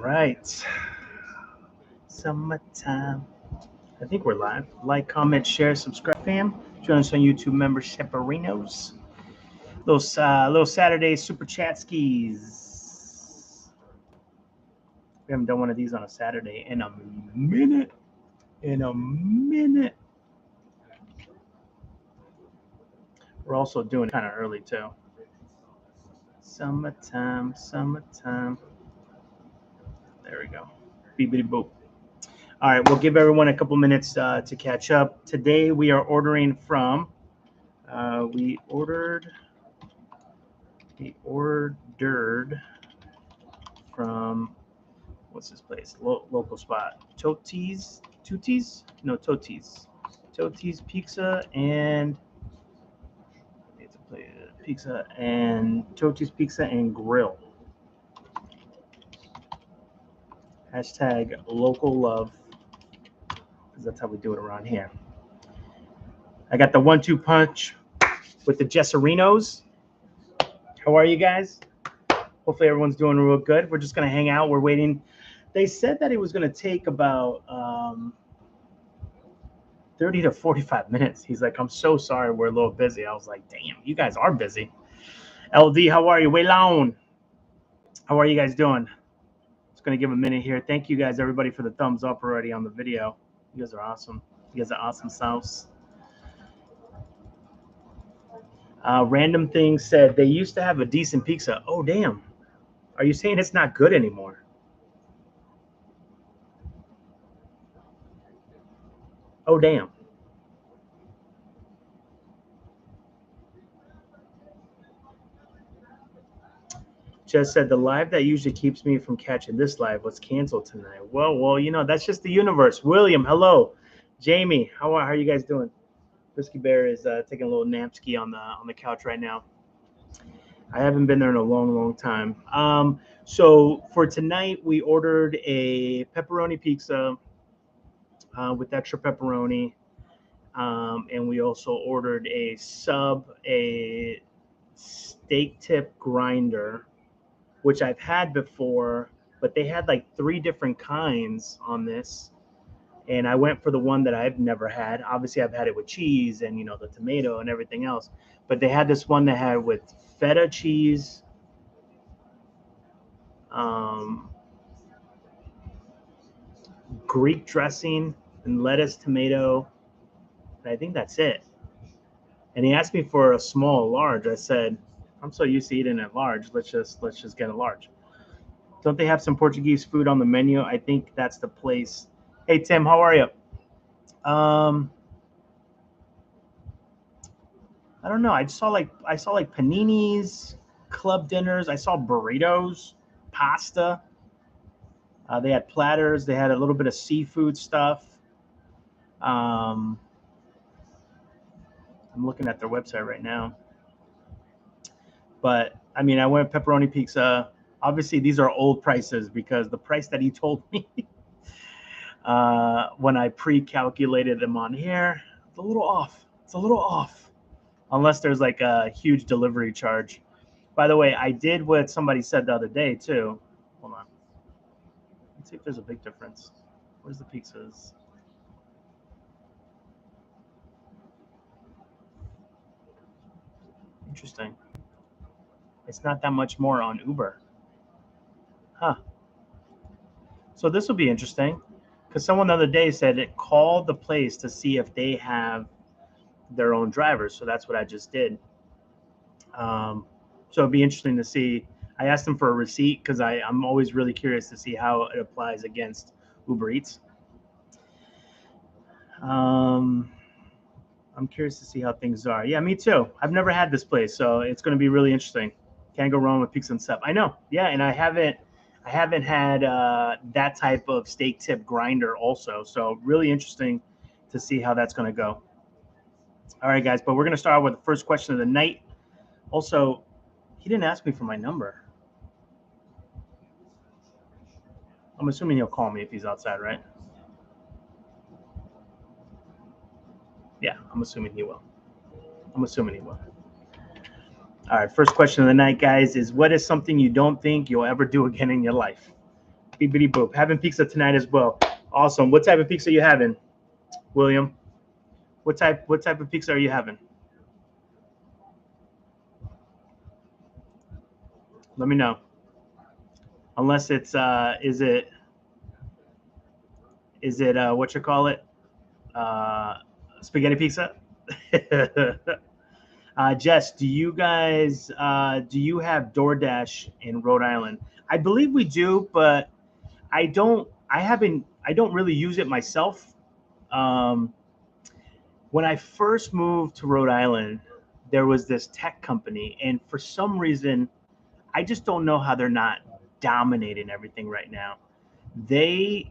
right. Summertime. I think we're live. Like, comment, share, subscribe, fam. Join us on YouTube membership arenas. Little Saturday super chat skis. We haven't done one of these on a Saturday in a minute. We're also doing it kind of early too. Summertime. There we go. Beepity boop. All right, we'll give everyone a couple minutes to catch up. Today we are ordering from. We ordered from, what's this place? Local spot. Toti's Pizza and Toti's Pizza and Grill. Hashtag local love, because that's how we do it around here. I got the 1-2 punch with the Jesserinos. How are you guys? Hopefully everyone's doing real good. We're just going to hang out. We're waiting. They said that it was going to take about 30 to 45 minutes. He's like, I'm so sorry. We're a little busy. I was like, damn, you guys are busy. LD, how are you? Waylon, how are you guys doing? Just going to give a minute here. Thank you guys, everybody, for the thumbs up already on the video. You guys are awesome. You guys are awesome sauce. Random thing said they used to have a decent pizza. Oh, damn. Are you saying it's not good anymore? Oh, damn. Just said the live that usually keeps me from catching this live was canceled tonight. Well, you know, that's just the universe. William, hello. Jamie, how are you guys doing? Whiskey Bear is taking a little napski on the couch right now. I haven't been there in a long time. So for tonight, we ordered a pepperoni pizza with extra pepperoni, and we also ordered a steak tip grinder, which I've had before, but they had like 3 different kinds on this. And I went for the one that I've never had. Obviously, I've had it with cheese and, you know, the tomato and everything else. But they had this one that had with feta cheese, Greek dressing, and lettuce, tomato. And I think that's it. And he asked me for a small large. I said, I'm so used to eating at large. Let's just get a large. Don't they have some Portuguese food on the menu? I think that's the place. Hey, Tim, how are you? I don't know. I saw like paninis, club dinners. I saw burritos, pasta. They had platters. They had a little bit of seafood stuff. I'm looking at their website right now. But I mean, I went pepperoni pizza. Obviously, these are old prices because the price that he told me when I pre-calculated them on here, it's a little off. Unless there's like a huge delivery charge. By the way, I did what somebody said the other day too. Hold on. Let's see if there's a big difference. Where's the pizzas? Interesting. It's not that much more on Uber. Huh. So this will be interesting because someone the other day said it called the place to see if they have their own drivers. So that's what I just did. So it'd be interesting to see. I asked them for a receipt because I'm always really curious to see how it applies against Uber Eats. I'm curious to see how things are. Yeah, me too. I've never had this place, so it's going to be really interesting. Can't go wrong with pizza and stuff. I know. Yeah, and I haven't had that type of steak tip grinder also. So really interesting to see how that's going to go. All right, guys, but we're going to start with the first question of the night. Also, he didn't ask me for my number. I'm assuming he'll call me if he's outside, right? Yeah, I'm assuming he will. All right, first question of the night, guys, is what is something you don't think you'll ever do again in your life? Beepity boop. Having pizza tonight as well. Awesome. What type of pizza are you having, William? What type of pizza are you having? Let me know. Unless it's is it what you call it? Spaghetti pizza? Jess, do you guys do you have DoorDash in Rhode Island? I believe we do, but I don't really use it myself. When I first moved to Rhode Island, there was this tech company, and for some reason, I just don't know how they're not dominating everything right now. They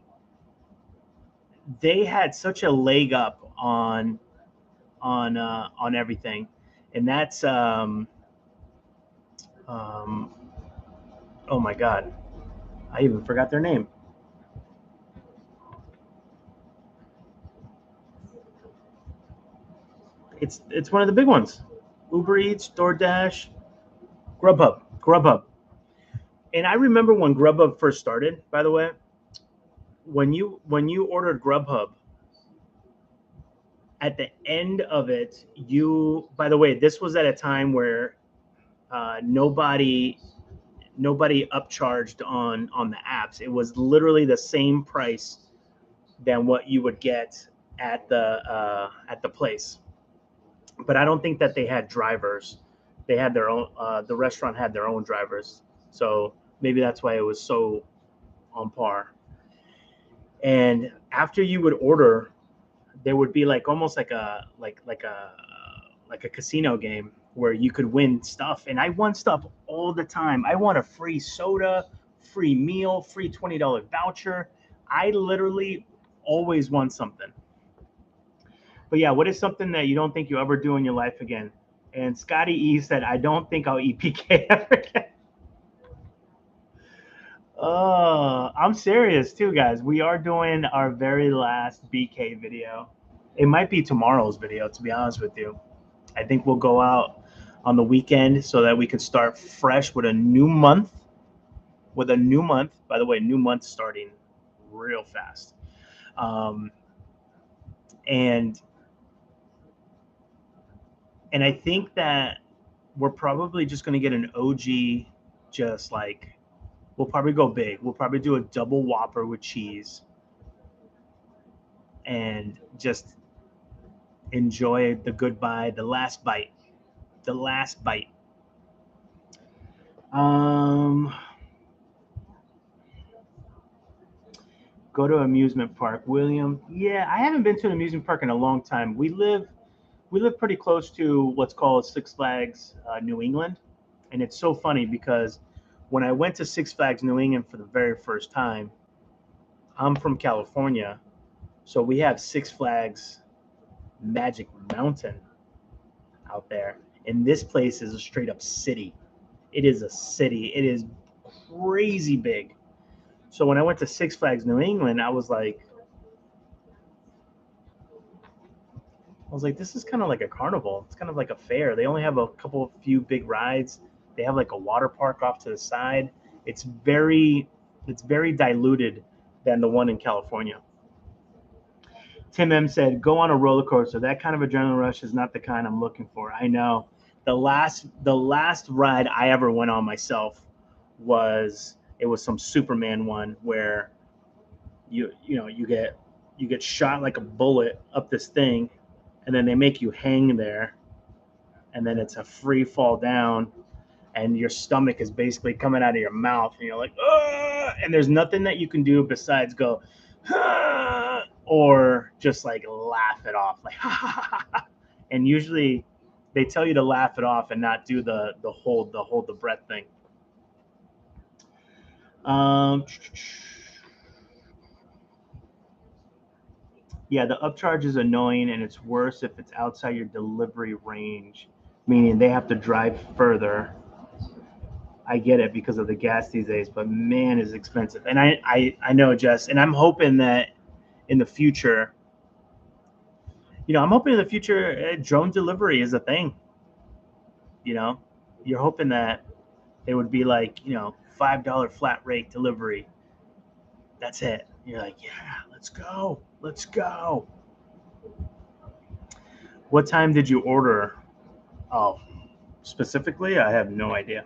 had such a leg up on everything, and that's oh my god, I even forgot their name. It's one of the big ones. Uber Eats, DoorDash, Grubhub. And I remember when Grubhub first started, by the way, when you ordered Grubhub, at the end of it, by the way, this was at a time where nobody upcharged on the apps. It was literally the same price than what you would get at the place. But I don't think that they had drivers. They had their own. The restaurant had their own drivers, so maybe that's why it was so on par. And after you would order, there would be like almost like a casino game where you could win stuff. And I won stuff all the time. I won a free soda, free meal, free $20 voucher. I literally always won something. But yeah, what is something that you don't think you'll ever do in your life again? And Scotty E said, I don't think I'll eat PK ever again. Oh, I'm serious too, guys. We are doing our very last BK video. It might be tomorrow's video, to be honest with you. I think we'll go out on the weekend so that we can start fresh with a new month. By the way, new month starting real fast. And I think that we're probably just going to get an OG, just like, we'll probably go big. We'll probably do a double Whopper with cheese and just enjoy the goodbye, the last bite. Go to amusement park, William. Yeah, I haven't been to an amusement park in a long time. We live pretty close to what's called Six Flags New England, and it's so funny because when I went to Six Flags New England for the very first time, I'm from California, so we have Six Flags Magic Mountain out there, and this place is a straight up city. It is a city. It is crazy big. So when I went to Six Flags New England, I was like, this is kind of like a carnival. It's kind of like a fair. They only have a few big rides. They have like a water park off to the side. It's very diluted than the one in California. Tim M said, go on a roller coaster. That kind of adrenaline rush is not the kind I'm looking for. I know. The last ride I ever went on myself was some Superman one where you get shot like a bullet up this thing, and then they make you hang there, and then it's a free fall down, and your stomach is basically coming out of your mouth, and you're like, ugh! And there's nothing that you can do besides go, ah! Or just like laugh it off, like, and usually they tell you to laugh it off and not do the hold the breath thing. Yeah, the upcharge is annoying, and it's worse if it's outside your delivery range, meaning they have to drive further. I get it because of the gas these days, but man, it's expensive. And I know, Jess, and I'm hoping that in the future, drone delivery is a thing. You're hoping that it would be like, $5 flat rate delivery, That's it. You're like, yeah, let's go. Let's go. What time did you order? Oh, specifically, I have no idea.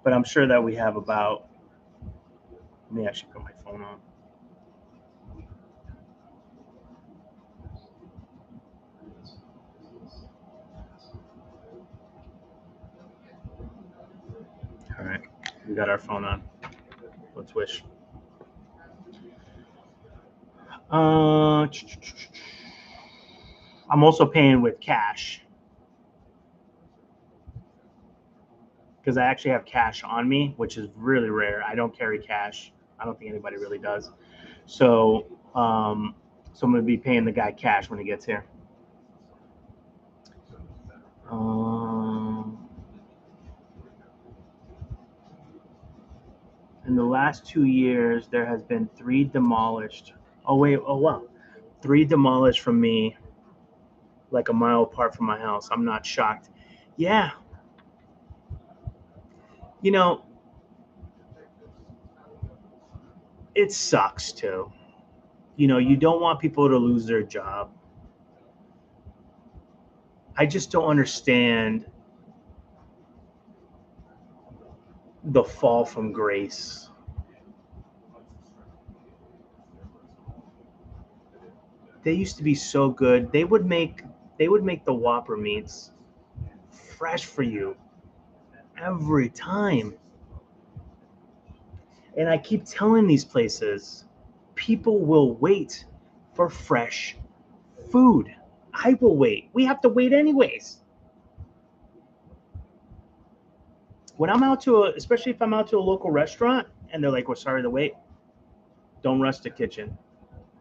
But I'm sure that we have about, let me actually put my phone on. All right, we got our phone on. Let's wish. I'm also paying with cash because I actually have cash on me, which is really rare. I don't carry cash. I don't think anybody really does. So, I'm going to be paying the guy cash when he gets here. In the last 2 years, there has been 3 demolished. Oh, wait. Oh, wow. 3 demolished from me, like a mile apart from my house. I'm not shocked. Yeah. You know, it sucks too. You know, you don't want people to lose their job. I just don't understand the fall from grace. They used to be so good. They would make the Whopper meats fresh for you every time. And I keep telling these places, people will wait for fresh food. I will wait. We have to wait anyways. When I'm out to especially if I'm out to a local restaurant and they're like, "We're sorry to wait." Don't rush the kitchen.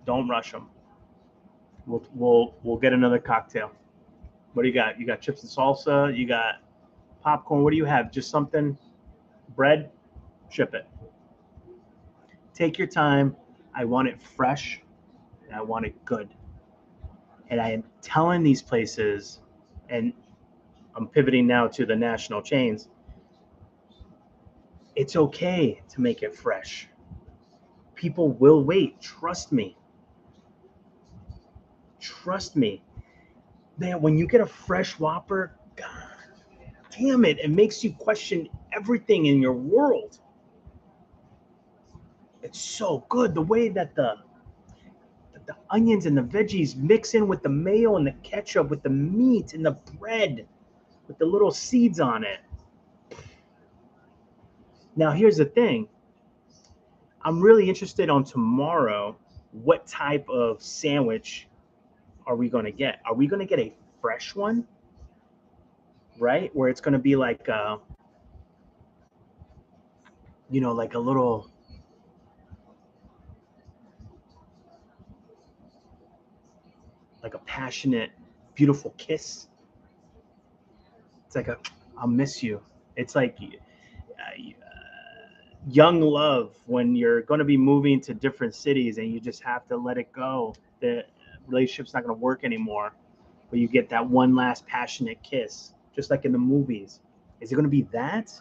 Don't rush them. We'll get another cocktail. What do you got? You got chips and salsa. You got popcorn. What do you have? Just something. Bread. Ship it. Take your time. I want it fresh, and I want it good. And I am telling these places, and I'm pivoting now to the national chains. It's okay to make it fresh. People will wait. Trust me. Trust me. Man, when you get a fresh Whopper, God damn it, it makes you question everything in your world. It's so good. The way that the onions and the veggies mix in with the mayo and the ketchup, with the meat and the bread, with the little seeds on it. Now, here's the thing. I'm really interested on tomorrow. What type of sandwich are we going to get? Are we going to get a fresh one? Right? Where it's going to be like, like a little, like a passionate, beautiful kiss. It's like I'll miss you. It's like young love when you're going to be moving to different cities and you just have to let it go. The relationship's not going to work anymore, but you get that one last passionate kiss, just like in the movies. Is it going to be that?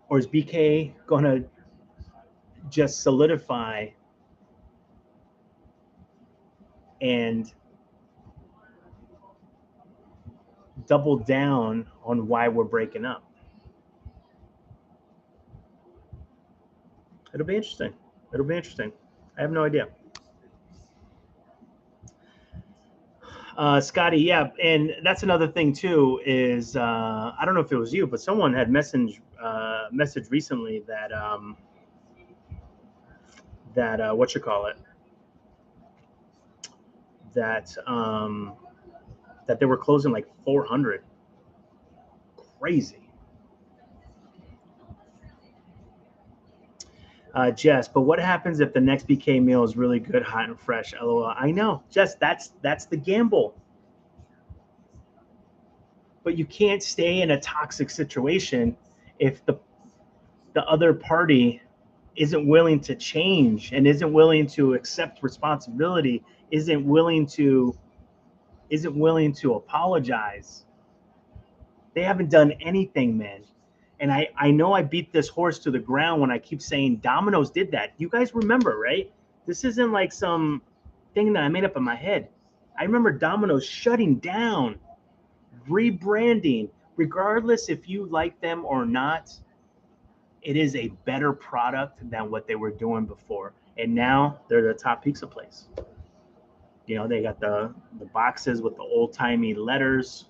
Or is BK going to just solidify and double down on why we're breaking up? It'll be interesting. It'll be interesting. I have no idea. Scotty, yeah, and that's another thing too. Is I don't know if it was you, but someone had message recently that what you call it, that that they were closing like 400. Crazy. Jess, but what happens if the next BK meal is really good, hot and fresh? LOL. I know, Jess. That's the gamble. But you can't stay in a toxic situation if the other party isn't willing to change and isn't willing to accept responsibility, isn't willing to apologize. They haven't done anything, man. And I know I beat this horse to the ground when I keep saying Domino's did that. You guys remember, right? This isn't like some thing that I made up in my head. I remember Domino's shutting down, rebranding, regardless if you like them or not. It is a better product than what they were doing before. And now they're the top pizza place. You know, they got the boxes with the old-timey letters.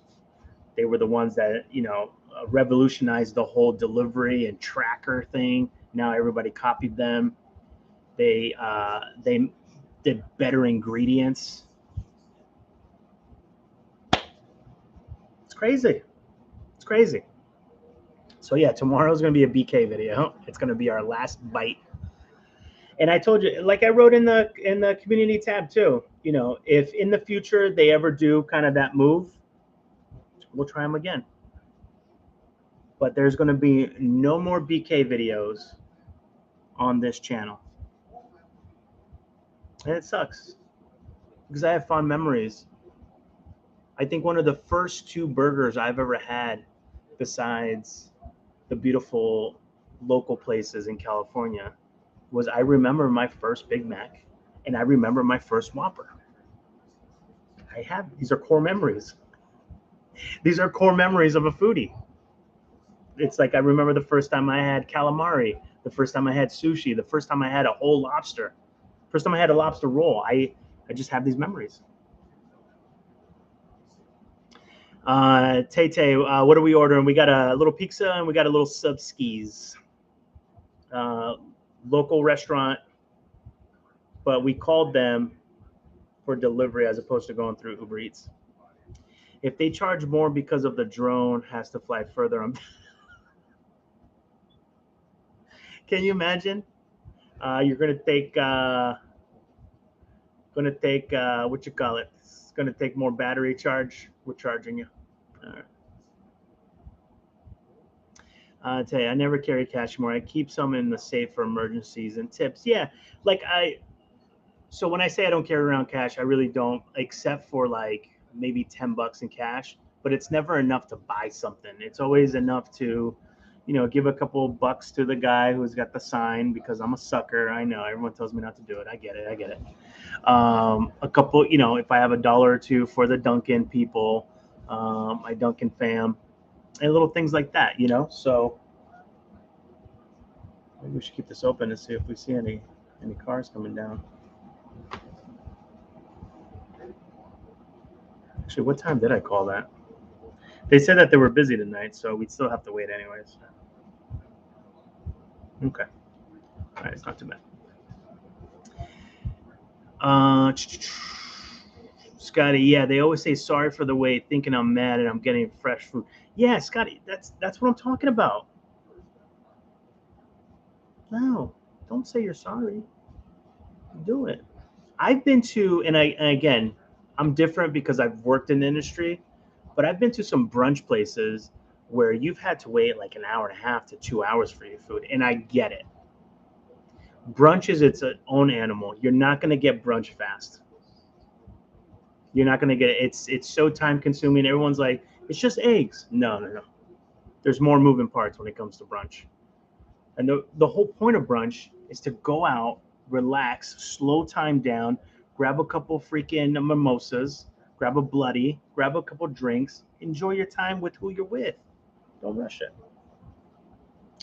They were the ones that, you know, revolutionized the whole delivery and tracker thing. Now everybody copied them. They did better ingredients. It's crazy. It's crazy. So yeah, tomorrow's gonna be a BK video. It's gonna be our last bite. And I told you, like I wrote in the community tab too. You know, if in the future they ever do kind of that move, we'll try them again. But there's going to be no more BK videos on this channel. And it sucks because I have fond memories. I think one of the first 2 burgers I've ever had, besides the beautiful local places in California, was I remember my first Big Mac and I remember my first Whopper. These are core memories. These are core memories of a foodie. It's like I remember the first time I had calamari, the first time I had sushi, the first time I had a whole lobster, first time I had a lobster roll. I just have these memories. Tay, what are we ordering? We got a little pizza and we got a little sub skis. Local restaurant, but we called them for delivery as opposed to going through Uber Eats. If they charge more because of the drone has to fly further, can you imagine? You're gonna take what you call it? It's gonna take more battery charge. We're charging you. All right. I tell you, I never carry cash more. I keep some in the safe for emergencies and tips. Yeah, like so when I say I don't carry around cash, I really don't, except for like maybe $10 in cash. But it's never enough to buy something. It's always enough to, you know, give a couple of bucks to the guy who's got the sign because I'm a sucker. I know everyone tells me not to do it. I get it. A couple, you know, if I have $1 or $2 for the Dunkin' people, my Dunkin' fam, and little things like that, you know. So maybe we should keep this open and see if we see any cars coming down. Actually, what time did I call that? They said that they were busy tonight, so we'd still have to wait anyways. Okay. All right, it's not too bad. Scotty, yeah, they always say sorry for the wait, thinking I'm mad and I'm getting fresh food. Yeah, Scotty, that's what I'm talking about. No, don't say you're sorry. Do it. I've been to, and again, I'm different because I've worked in the industry, but I've been to some brunch places where you've had to wait like an hour and a half to 2 hours for your food, and I get it. Brunch is its own animal. You're not going to get brunch fast. You're not going to get it. It's so time consuming. Everyone's like, it's just eggs. No. There's more moving parts when it comes to brunch. And the whole point of brunch is to go out, relax, slow time down, grab a couple freaking mimosas, grab a bloody, grab a couple drinks, enjoy your time with who you're with. Don't rush it.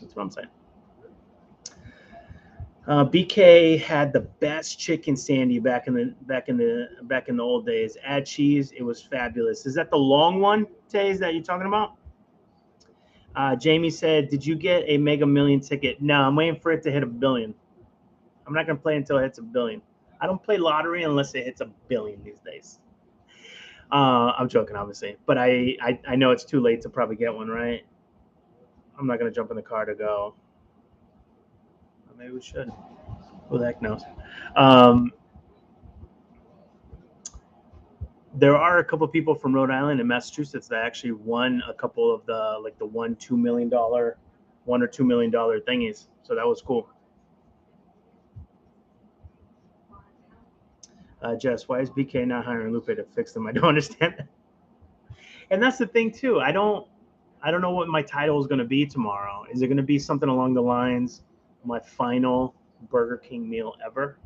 That's what I'm saying. BK had the best chicken sandy back in the old days. Add cheese, it was fabulous. Is that the long one, Taze, that you're talking about? Jamie said, "Did you get a Mega Million ticket?" No, I'm waiting for it to hit 1 billion. I'm not gonna play until it hits 1 billion. I don't play lottery unless it hits 1 billion these days. I'm joking, obviously, but I know it's too late to probably get one, right? I'm not gonna jump in the car to go. Maybe we should. Who the heck knows? There are a couple people from Rhode Island and Massachusetts that actually won a couple of the like the $1 or $2 million thingies. So that was cool. Jess, why is BK not hiring Lupe to fix them? I don't understand that. And that's the thing too. I don't I don't know what my title is going to be tomorrow. Is it going to be something along the lines, my final Burger King meal ever?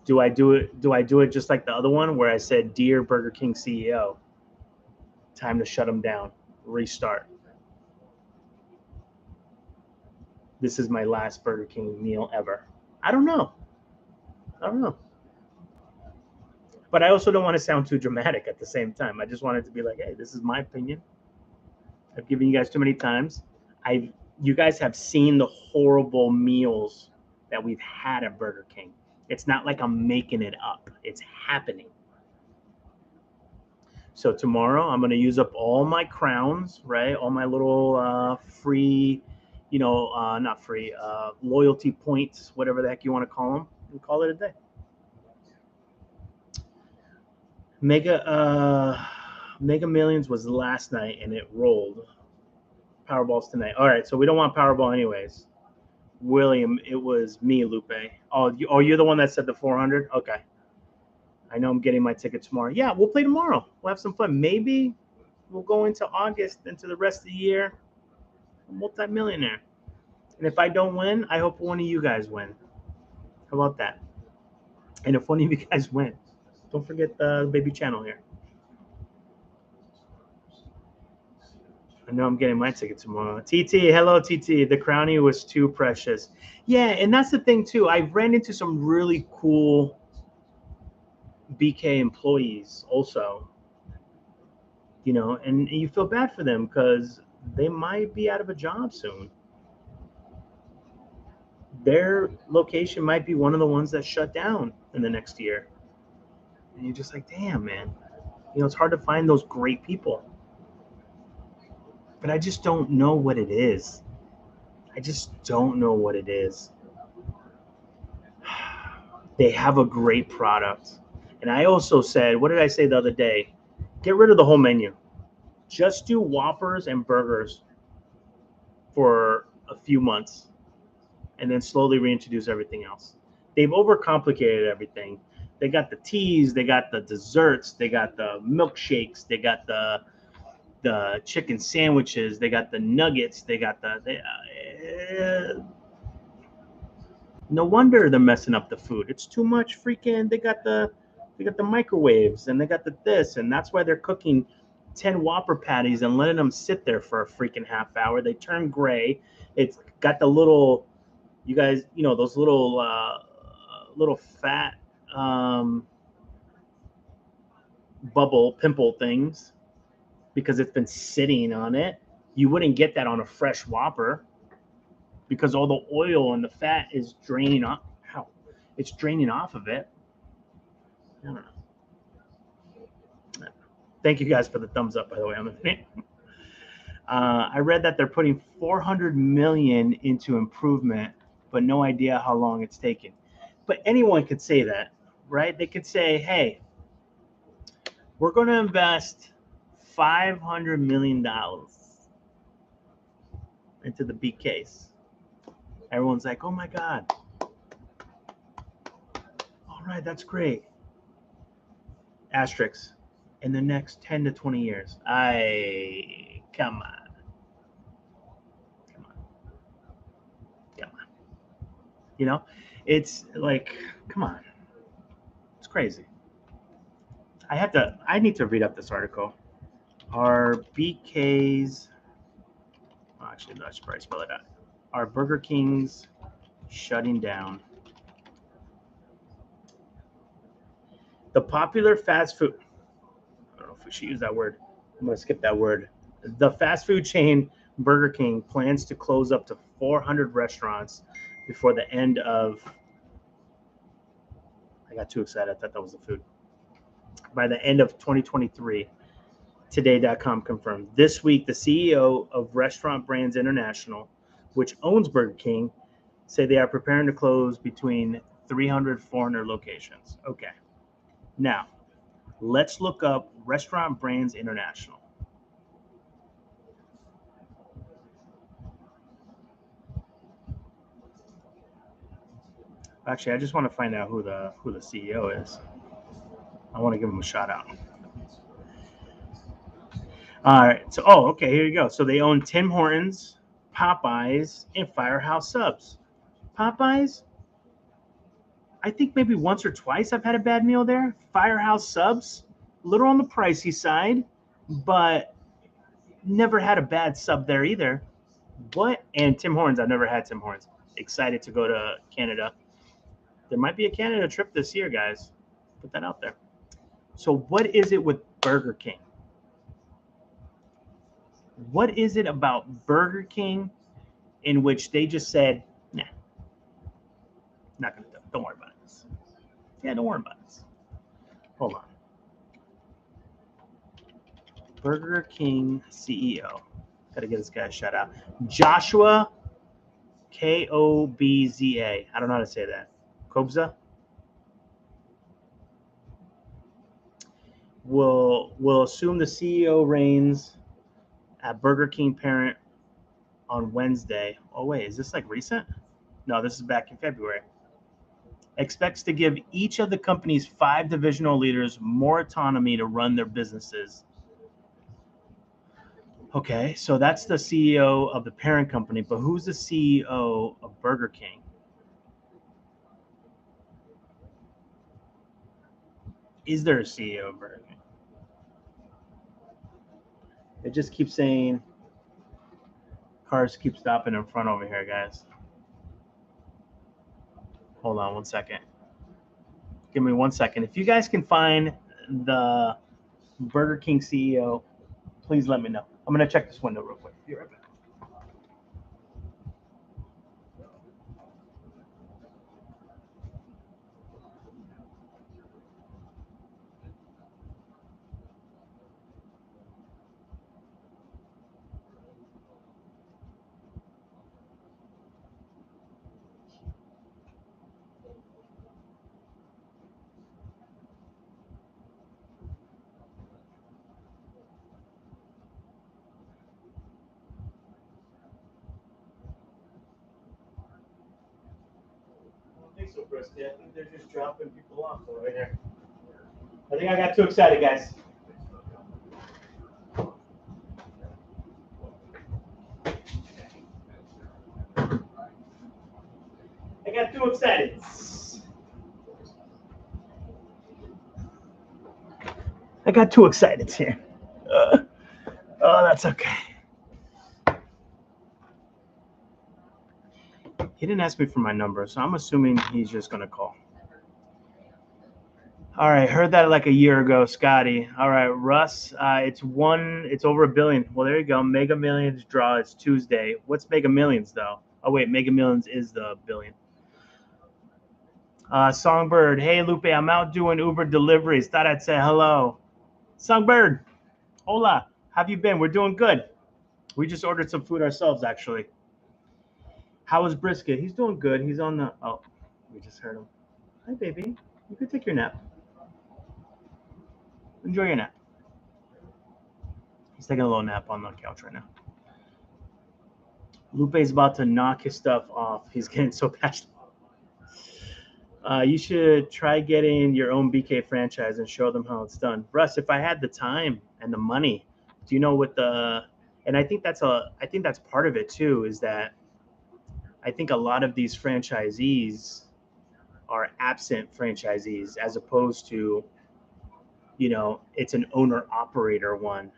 Do I do it just like the other one where I said, "Dear Burger King CEO, time to shut them down, restart. This is my last Burger King meal ever." I don't know. But I also don't want to sound too dramatic at the same time. I just want it to be like, hey, this is my opinion. I've given you guys too many times. You guys have seen the horrible meals that we've had at Burger King. It's not like I'm making it up. It's happening. So tomorrow I'm going to use up all my crowns, right? All my little free, not free, loyalty points, whatever the heck you want to call them, and call it a day. Mega Millions was last night and it rolled. Powerball's tonight. All right, so we don't want Powerball anyways. William, it was me, Lupe. Oh, you're the one that said the 400? Okay. I know I'm getting my ticket tomorrow. Yeah, we'll play tomorrow. We'll have some fun. Maybe we'll go into August, into the rest of the year, a multi-millionaire. And if I don't win, I hope one of you guys win. How about that? And if one of you guys win, don't forget the baby channel here. I know I'm getting my ticket tomorrow. TT, hello, TT. The crownie was too precious. Yeah, and that's the thing, too. I've ran into some really cool BK employees also, and you feel bad for them because they might be out of a job soon. Their location might be one of the ones that shut down in the next year. And you're just like, damn, man. It's hard to find those great people. But I just don't know what it is. They have a great product. And I also said, what did I say the other day? Get rid of the whole menu. Just do Whoppers and burgers for a few months and then slowly reintroduce everything else. They've overcomplicated everything. They got the teas, they got the desserts, they got the milkshakes, they got the chicken sandwiches, they got the nuggets, they got no wonder they're messing up the food. It's too much freaking. They got the microwaves and they got the this, and that's why they're cooking 10 Whopper patties and letting them sit there for a freaking half hour. They turn gray. It's got the little, you guys, those little fat bubble pimple things because it's been sitting on it. You wouldn't get that on a fresh Whopper because all the oil and the fat is draining off. It's draining off of it. I don't know. Thank you guys for the thumbs up, by the way, on the video. I read that they're putting $400 million into improvement, but no idea how long it's taken. But anyone could say that, right? They could say, hey, we're going to invest $500 million into the BKs. Everyone's like, oh my God. All right, that's great. Asterisks. In the next 10 to 20 years. Come on. It's like, come on. It's crazy. I need to read up this article. Are BKs, actually, I should probably spell it out. Are Burger Kings shutting down? The popular fast food, I don't know if we should use that word. I'm going to skip that word. The fast food chain Burger King plans to close up to 400 restaurants before the end of, I got too excited. I thought that was the food. By the end of 2023, Today.com confirmed. This week, the CEO of Restaurant Brands International, which owns Burger King, say they are preparing to close between 300, 400 locations. Okay. Now, let's look up Restaurant Brands International. Actually, I just want to find out who the CEO is. I want to give him a shout out. All right. So, oh, okay. Here you go. So they own Tim Hortons, Popeyes, and Firehouse Subs. Popeyes, I think maybe once or twice I've had a bad meal there. Firehouse Subs, a little on the pricey side, but never had a bad sub there either. What? And Tim Hortons, I've never had Tim Hortons. Excited to go to Canada. There might be a Canada trip this year, guys. Put that out there. So, what is it with Burger King? What is it about Burger King in which they just said, nah, not going to do it. Don't worry about this. Yeah, don't worry about this. Hold on. Burger King CEO. Got to get this guy a shout out. Joshua Kobza. I don't know how to say that. Kobza will assume the CEO reigns at Burger King parent on Wednesday. Oh wait, is this like recent? No, this is back in February. Expects to give each of the company's 5 divisional leaders more autonomy to run their businesses. Okay, so that's the CEO of the parent company, but who's the CEO of Burger King? Is there a CEO of Burger King? It just keeps saying cars keep stopping in front over here, guys. Hold on one second. Give me 1 second. If you guys can find the Burger King CEO, please let me know. I'm going to check this window real quick. Be right back. I don't think so, Brisky. I think they're just dropping people off over here. I think I got too excited, guys. I got too excited. I got too excited here. Oh, that's okay. He didn't ask me for my number, so I'm assuming he's just going to call. All right, heard that like a year ago, Scotty. All right, Russ, it's over $1 billion. Well, there you go. Mega Millions draw. It's Tuesday. What's Mega Millions though? Oh wait, Mega Millions is the billion. SongByrd, hey Lupe, I'm out doing Uber deliveries. Thought I'd say hello. SongByrd, hola. How have you been? We're doing good. We just ordered some food ourselves, actually. How is Brisket? He's doing good. He's on the. Oh, we just heard him. Hi, baby. You could take your nap. Enjoy your nap. He's taking a little nap on the couch right now. Lupe's about to knock his stuff off. He's getting so passionate. You should try getting your own BK franchise and show them how it's done. Russ, if I had the time and the money, do you know what the? And I think that's part of it too. Is that I think a lot of these franchisees are absent franchisees as opposed to, it's an owner operator one.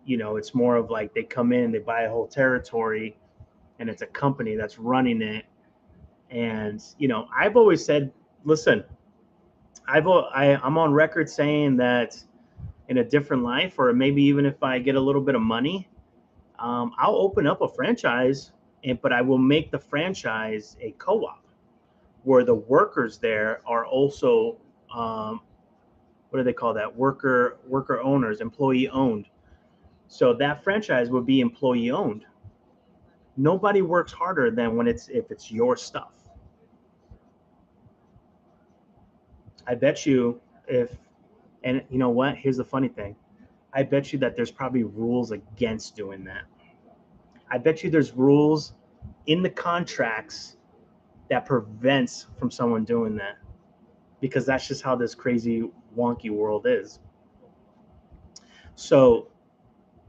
It's more of like they come in, they buy a whole territory, and it's a company that's running it. And I've always said, listen, I'm on record saying that in a different life, or maybe even if I get a little bit of money, I'll open up a franchise, but I will make the franchise a co-op where the workers there are also, what do they call that? Worker owners, employee owned. So that franchise would be employee owned. Nobody works harder than if it's your stuff. I bet you and you know what? Here's the funny thing. I bet you that there's probably rules against doing that. I bet you there's rules in the contracts that prevents from someone doing that, because that's just how this crazy wonky world is. So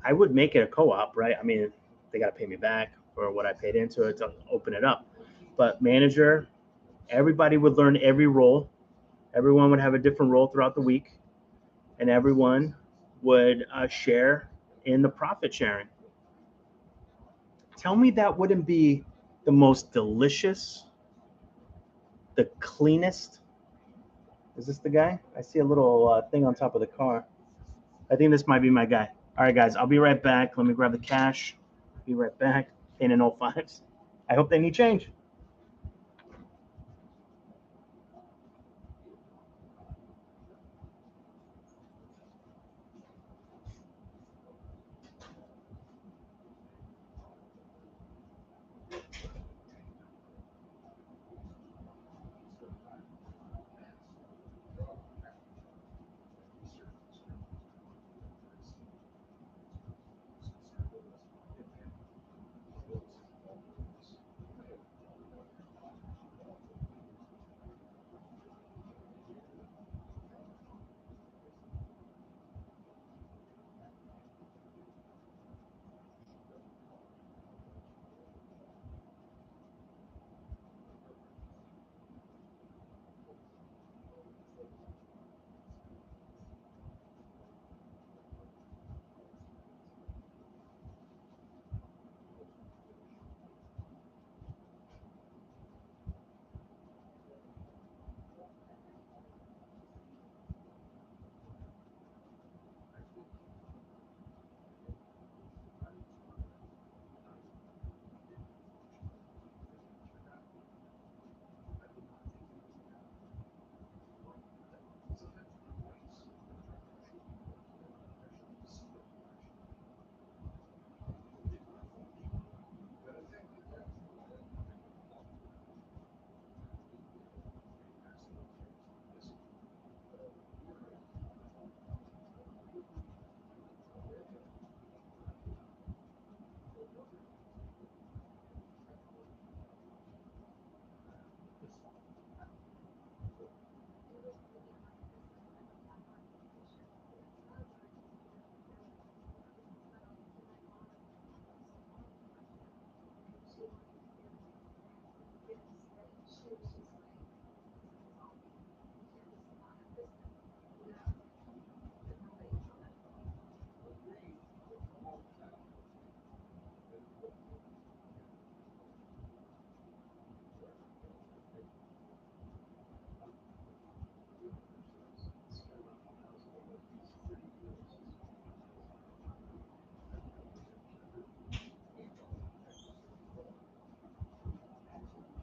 I would make it a co-op, right? I mean, they got to pay me back for what I paid into it to open it up. But manager, everybody would learn every role. Everyone would have a different role throughout the week, and everyone would share in the profit sharing. Tell me that wouldn't be the most delicious, the cleanest. Is this the guy? I see a little thing on top of the car. I think this might be my guy. All right, guys, I'll be right back. Let me grab the cash. Be right back. Paying in 05s. I hope they need change.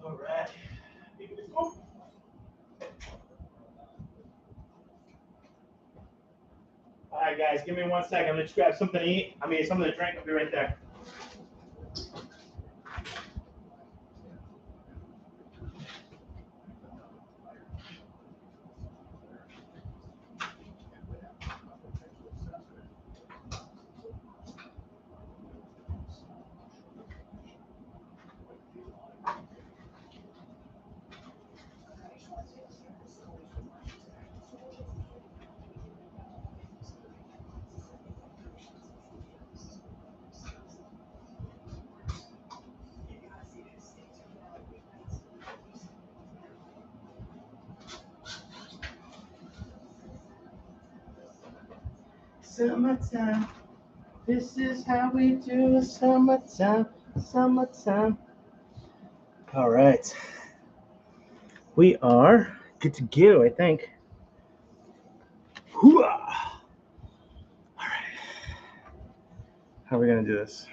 All right. All right, guys, give me 1 second. Let's grab something to eat. I mean, something to drink. I'll be right there. Summertime. This is how we do it. Summertime. Summertime. All right. We are good to go, I think. Hooah! All right. How are we going to do this?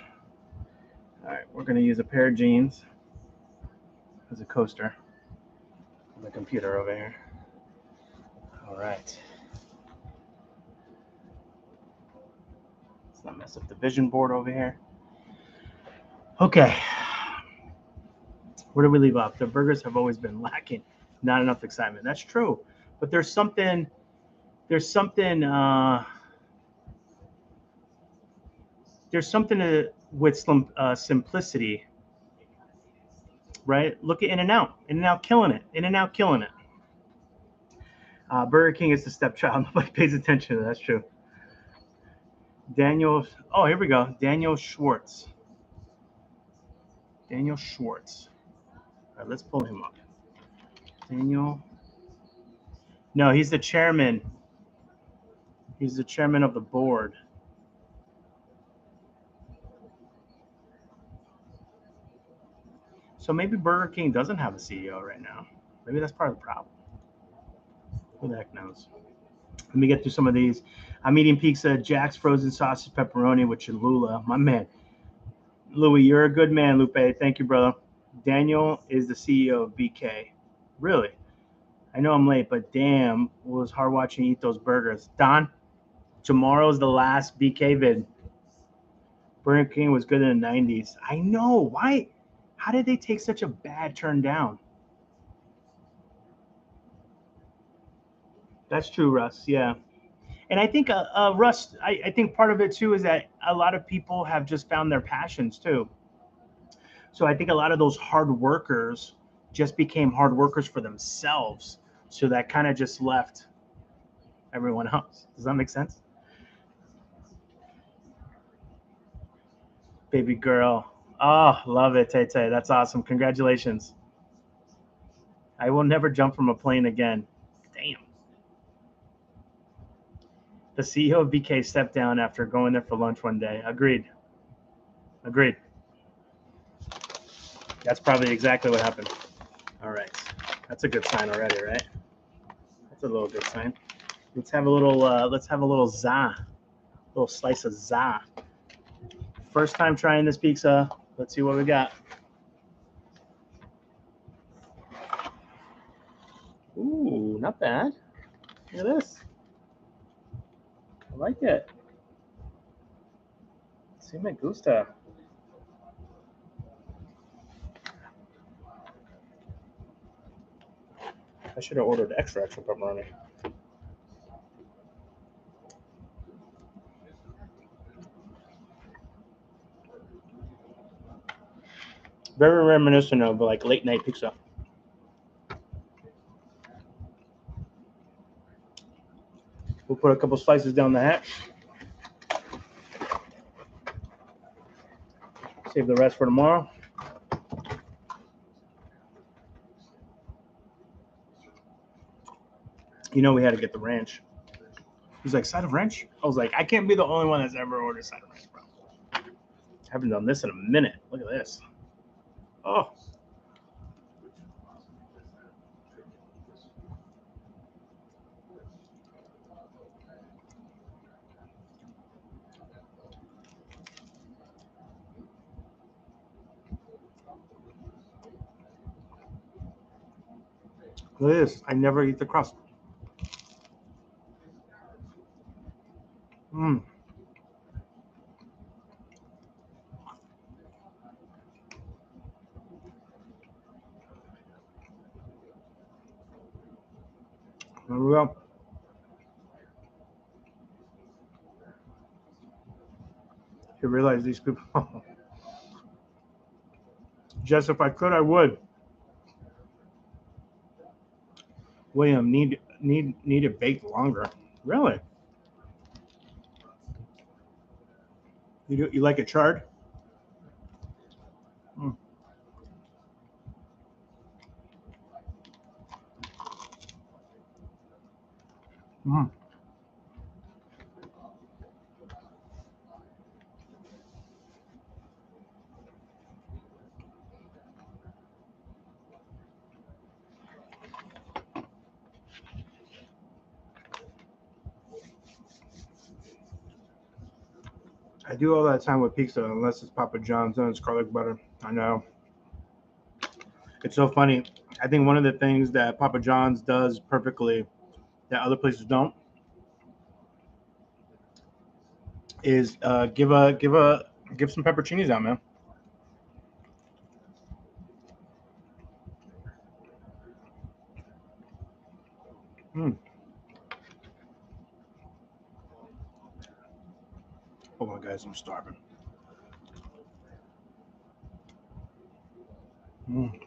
All right. We're going to use a pair of jeans as a coaster on the computer over here. All right. Let's not mess up the vision board over here. Okay. Where do we leave off? The burgers have always been lacking. Not enough excitement. That's true. But there's something with simplicity, right? Look at In-N-Out. In-N-Out killing it. In-N-Out killing it. Burger King is the stepchild. Nobody pays attention to that. That's true. Daniel. Oh, here we go. Daniel Schwartz. Daniel Schwartz. All right, let's pull him up. Daniel. No, he's the chairman. He's the chairman of the board. So maybe Burger King doesn't have a CEO right now. Maybe that's part of the problem. Who the heck knows? Let me get through some of these. I'm eating pizza, Jack's frozen sausage pepperoni with Cholula. My man. Louis, you're a good man, Lupe. Thank you, brother. Daniel is the CEO of BK. Really? I know I'm late, but damn, it was hard watching you eat those burgers. Don, tomorrow's the last BK vid. Burger King was good in the 90s. I know. Why? How did they take such a bad turn down? That's true, Russ. Yeah. And I think, Russ, I think part of it too is that a lot of people have just found their passions too. So I think a lot of those hard workers just became hard workers for themselves. So that kind of just left everyone else. Does that make sense? Baby girl. Oh, love it, Tay Tay. That's awesome. Congratulations. I will never jump from a plane again. Damn. The CEO of BK stepped down after going there for lunch one day. Agreed. Agreed. That's probably exactly what happened. All right. That's a good sign already, right? That's a little good sign. Let's have a little za. A little slice of za. First time trying this pizza. Let's see what we got. Ooh, not bad. Look at this. I like it. Sí me gusta. I should have ordered extra pepperoni. Very reminiscent of like late night pizza. We'll put a couple slices down the hatch. Save the rest for tomorrow. You know we had to get the ranch. He's like, side of ranch? I was like, I can't be the only one that's ever ordered side of ranch, bro. I haven't done this in a minute. Look at this. Oh. Look at this. I never eat the crust. Mmm. There we go. You realize these people. Jess, if I could, I would. William, need it baked longer. Really? You like it charred? Mm. Mm. I do all that time with pizza unless it's Papa John's and it's garlic butter. I know. It's so funny. I think one of the things that Papa John's does perfectly that other places don't is give some pepperoncinis out, man. Mm. Hold on, guys, I'm starving. Mm.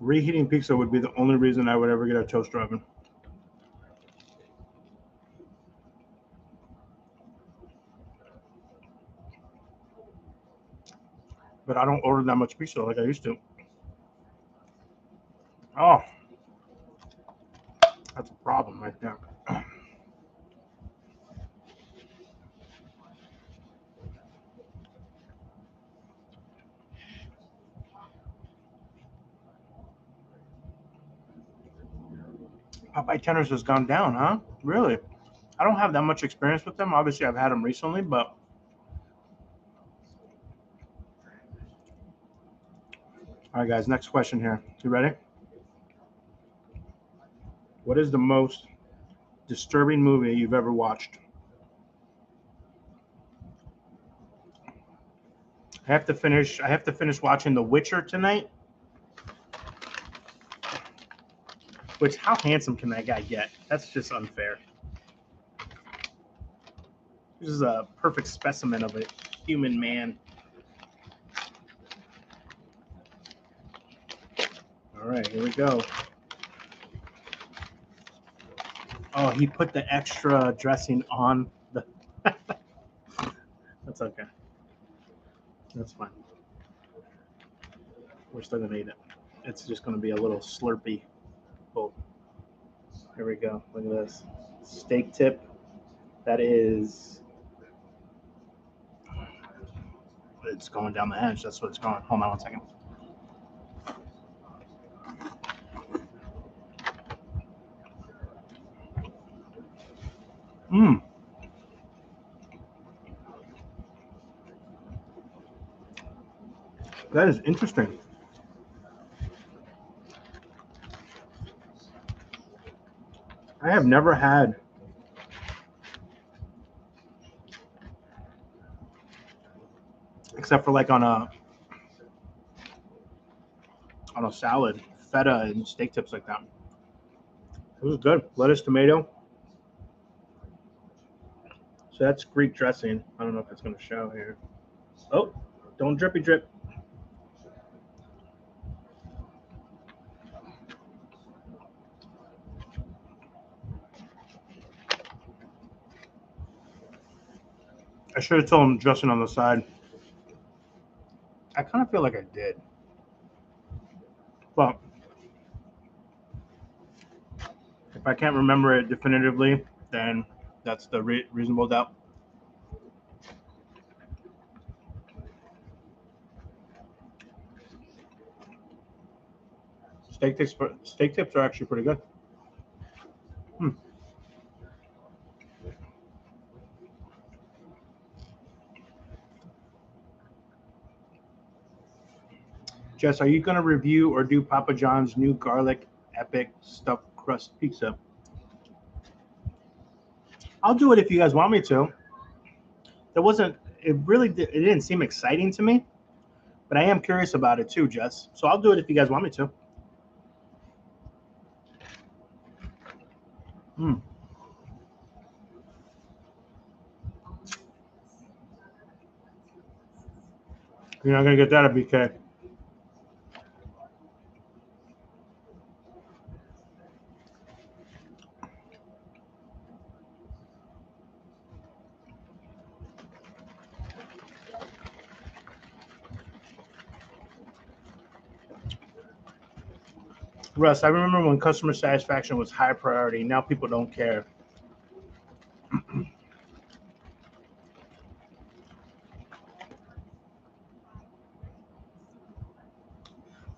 Reheating pizza would be the only reason I would ever get a toaster oven. But I don't order that much pizza like I used to. Oh, that's a problem right there. Popeye Tenders has gone down, huh? Really? I don't have that much experience with them. Obviously, I've had them recently, but all right, guys. Next question here. You ready? What is the most disturbing movie you've ever watched? I have to finish watching The Witcher tonight. Which, how handsome can that guy get? That's just unfair. This is a perfect specimen of a human man. All right, here we go. Oh, he put the extra dressing on the. That's okay. That's fine. We're still gonna eat it. It's just gonna be a little slurpy. Oh, here we go. Look at this steak tip. That is. It's going down the edge. That's what it's going. Hold on 1 second. Mmm. That is interesting. I have never had except for like on a salad, feta and steak tips like that. It was good. Lettuce, tomato. So that's Greek dressing. I don't know if it's going to show here. Oh, don't drippy drip. I should have told him dressing on the side. I kind of feel like I did. But if I can't remember it definitively, then that's the reasonable doubt. Steak tips are actually pretty good. Jess, are you going to review or do Papa John's new garlic epic stuffed crust pizza? I'll do it if you guys want me to. It didn't seem exciting to me, but I am curious about it too, Jess. So I'll do it if you guys want me to. You're not going to get that at BK. Russ, I remember when customer satisfaction was high priority. Now people don't care.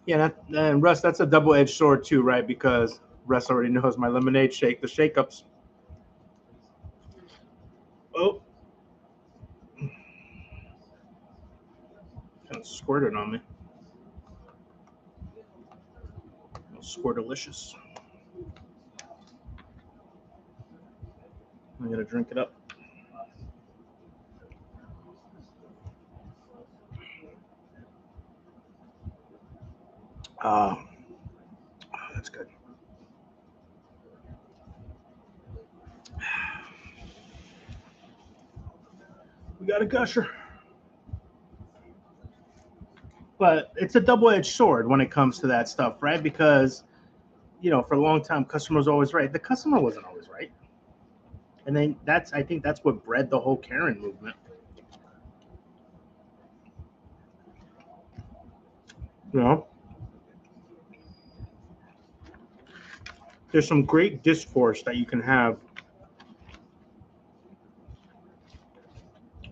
Yeah, and Russ, that's a double-edged sword too, right? Because Russ already knows my lemonade shake, the shake-ups. Oh. Kind of squirted on me. Squirtalicious. I'm going to drink it up. Oh, that's good. We got a gusher. But it's a double-edged sword when it comes to that stuff, right? Because for a long time, customer was always right. The customer wasn't always right, and then I think that's what bred the whole Karen movement. There's some great discourse that you can have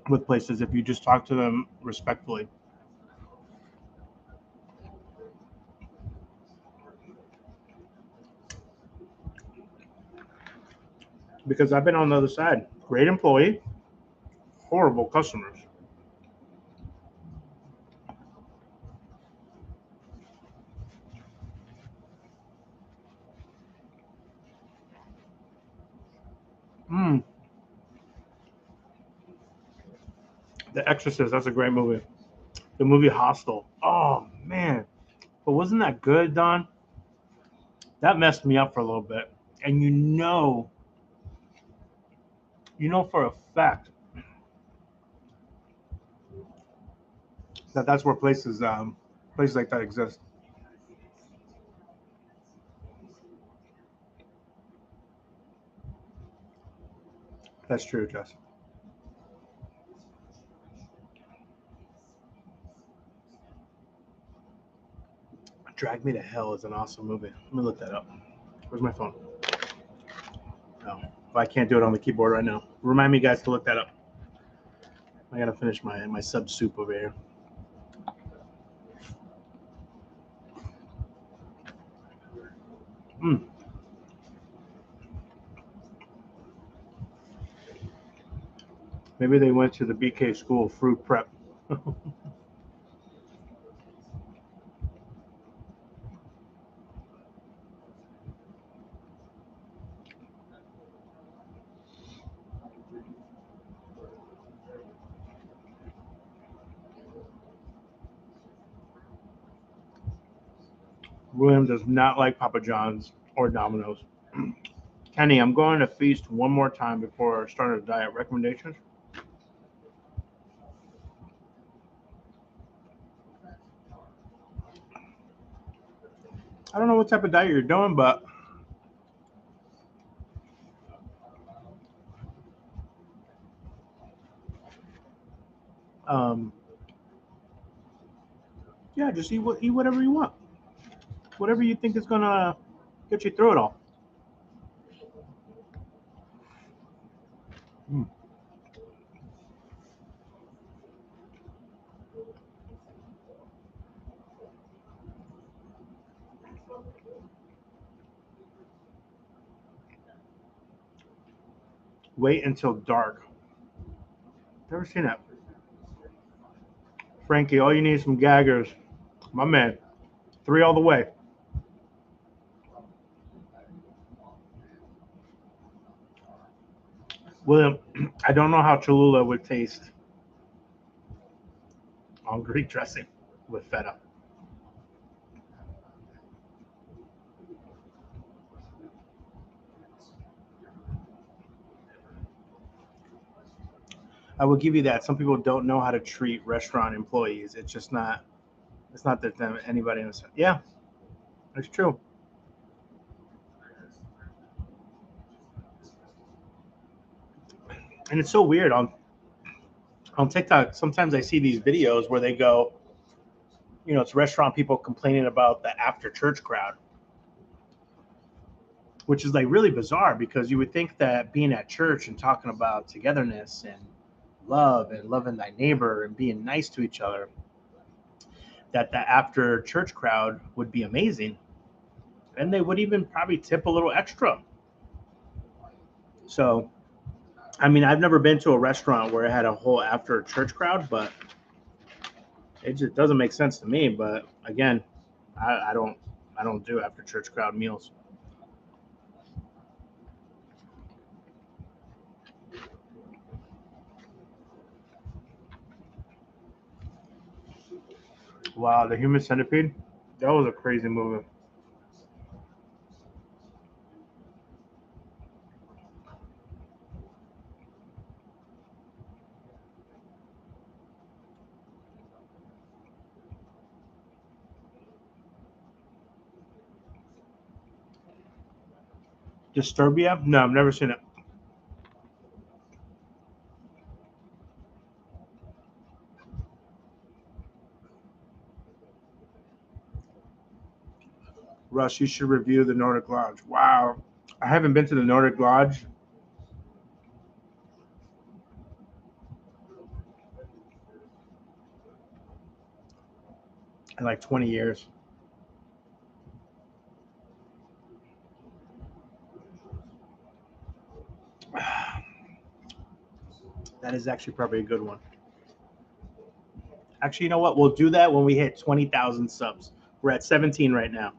with places if you just talk to them respectfully. Because I've been on the other side. Great employee, horrible customers. Mm. The Exorcist, that's a great movie. The movie Hostel. Oh man. But wasn't that good, Don? That messed me up for a little bit. And for a fact that that's where places like that exist. That's true, Jess. Drag Me to Hell is an awesome movie. Let me look that up. Where's my phone? Oh, I can't do it on the keyboard right now. Remind me, guys, to look that up. I gotta finish my sub soup over here. Mm. Maybe they went to the BK school fruit prep. William does not like Papa John's or Domino's. Kenny, I'm going to feast one more time before starting a diet. Recommendations? I don't know what type of diet you're doing, but um, yeah, just eat whatever you want. Whatever you think is gonna get you through it all. Mm. Wait until dark. Never seen that. Frankie, all you need is some gaggers. My man. 3 all the way. William, I don't know how Cholula would taste on Greek dressing with feta. I will give you that. Some people don't know how to treat restaurant employees. It's just not. It's not that anybody else. Yeah, it's true. And it's so weird on TikTok. Sometimes I see these videos where they go, it's restaurant people complaining about the after church crowd, which is like really bizarre because you would think that being at church and talking about togetherness and love and loving thy neighbor and being nice to each other, that the after church crowd would be amazing. And they would even probably tip a little extra. So, I mean, I've never been to a restaurant where it had a whole after church crowd, but it just doesn't make sense to me. But again, I don't do after church crowd meals. Wow, the Human Centipede, that was a crazy movie. Disturbia? No, I've never seen it. Russ, you should review the Nordic Lodge. Wow. I haven't been to the Nordic Lodge in like 20 years. That is actually probably a good one. Actually, you know what? We'll do that when we hit 20,000 subs. We're at 17 right now.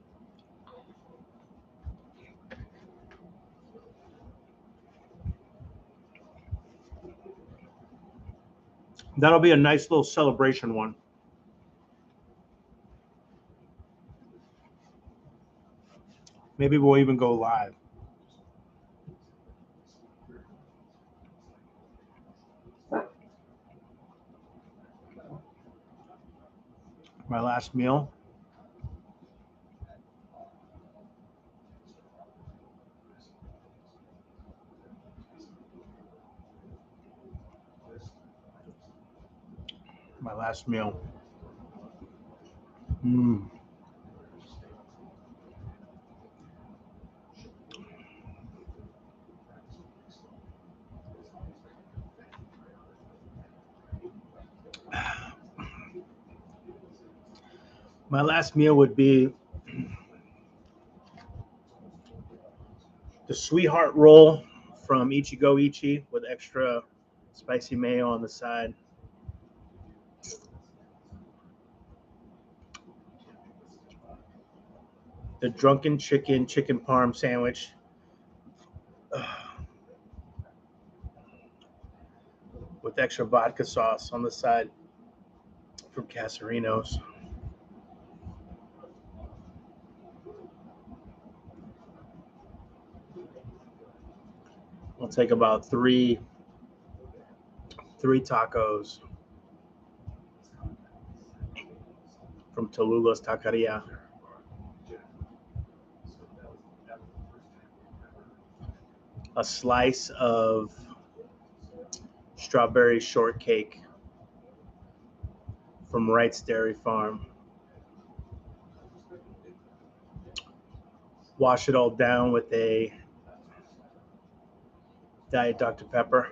That'll be a nice little celebration one. Maybe we'll even go live. My last meal. My last meal. My last meal would be the sweetheart roll from Ichigo Ichi with extra spicy mayo on the side. The drunken chicken parm sandwich. With extra vodka sauce on the side from Casarinos. I'll take about three tacos from Tolulo's Taqueria. A slice of strawberry shortcake from Wright's Dairy Farm. Wash it all down with a Diet Dr. Pepper.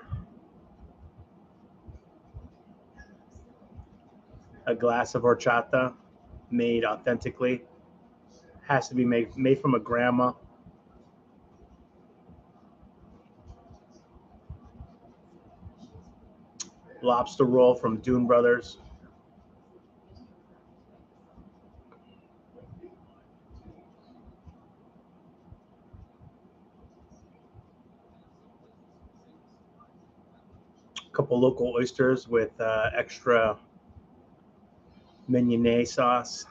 A glass of horchata made authentically. Has to be made from a grandma. Lobster roll from Dune Brothers. A couple local oysters with extra mignonette sauce.